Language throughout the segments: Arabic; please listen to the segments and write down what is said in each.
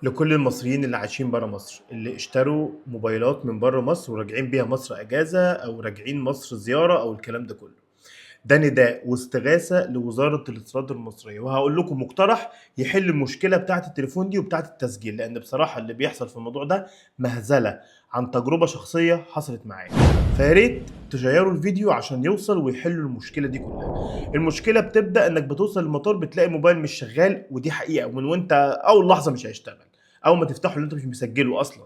لكل المصريين اللي عايشين برا مصر اللي اشتروا موبايلات من برا مصر وراجعين بيها مصر اجازه او راجعين مصر زياره او الكلام ده كله. ده نداء واستغاثه لوزاره الاتصالات المصريه، وهقول لكم مقترح يحل المشكله بتاعه التليفون دي وبتاعه التسجيل، لان بصراحه اللي بيحصل في الموضوع ده مهزله عن تجربه شخصيه حصلت معايا. فيا ريت تشيروا الفيديو عشان يوصل ويحلوا المشكله دي كلها. المشكله بتبدا انك بتوصل المطار بتلاقي الموبايل مش شغال، ودي حقيقه، ومن وانت اول لحظه مش هيشتغل اول ما تفتحه اللي انت مش مسجله اصلا.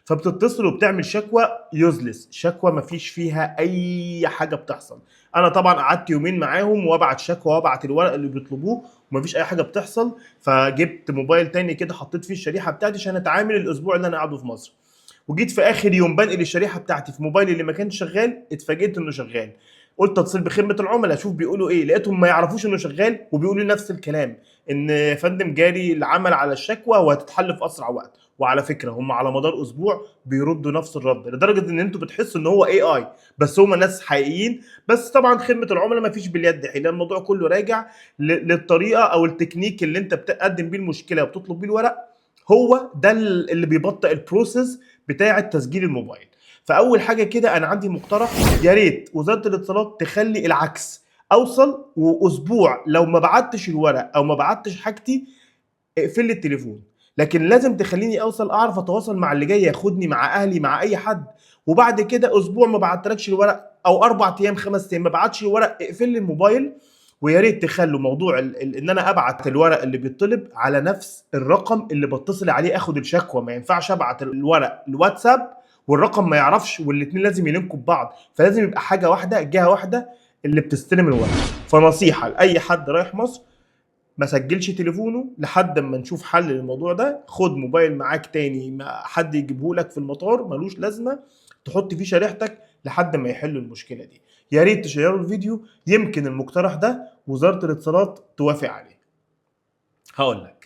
فبتتصل وبتعمل شكوى يوزلس، شكوى مفيش فيها اي حاجه بتحصل. انا طبعا قعدت يومين معاهم وابعت شكوى وابعت الورق اللي بيطلبوه ومفيش اي حاجه بتحصل. فجبت موبايل تاني كده حطيت فيه الشريحه بتاعتي عشان اتعامل الاسبوع اللي انا قاعده في مصر. وجيت في اخر يوم بنقل الشريحه بتاعتي في موبايلي اللي ما كانش شغال، اتفاجئت انه شغال. قلت اتصل بخدمه العملاء اشوف بيقولوا ايه، لقيتهم ما يعرفوش انه شغال وبيقولوا لي نفس الكلام، ان يا فندم جاري العمل على الشكوى وهتتحل في اسرع وقت. وعلى فكره هم على مدار اسبوع بيردوا نفس الرد، لدرجه ان انتوا بتحسوا ان هو اي بس هم ناس حقيقيين. بس طبعا خدمه العملاء ما فيش باليد حيل، الموضوع كله راجع للطريقه او التكنيك اللي انت بتقدم بيه المشكله وبتطلب بيه الورق. هو ده اللي بيبطئ البروسيس بتاعه تسجيل الموبايل. فاول حاجه كده انا عندي مقترح، يا ريت وزاره الاتصالات تخلي العكس، اوصل واسبوع لو ما بعتش الورق او ما بعتش حاجتي اقفل لي التليفون. لكن لازم تخليني اوصل اعرف اتواصل مع اللي جاي ياخدني، مع اهلي، مع اي حد. وبعد كده اسبوع ما بعتلكش الورق او 4 ايام 5 ايام ما بعتش الورق اقفل لي الموبايل. ويا ريت تخلوا موضوع ان انا ابعت الورق اللي بيطلب على نفس الرقم اللي بتصل عليه اخد الشكوى. ما ينفعش ابعت الورق الواتساب والرقم ما يعرفش، والاثنين لازم يلينكوا ببعض. فلازم يبقى حاجه واحده، جهه واحده اللي بتستلم الورق. فنصيحه لاي حد رايح مصر، ما سجلش تليفونه لحد ما نشوف حل للموضوع ده. خد موبايل معاك تاني ما حد يجيبه لك في المطار ملوش لازمه، تحط فيه شريحتك لحد ما يحلوا المشكله دي. يا ريت تشيروا الفيديو، يمكن المقترح ده وزاره الاتصالات توافق عليه. هقول لك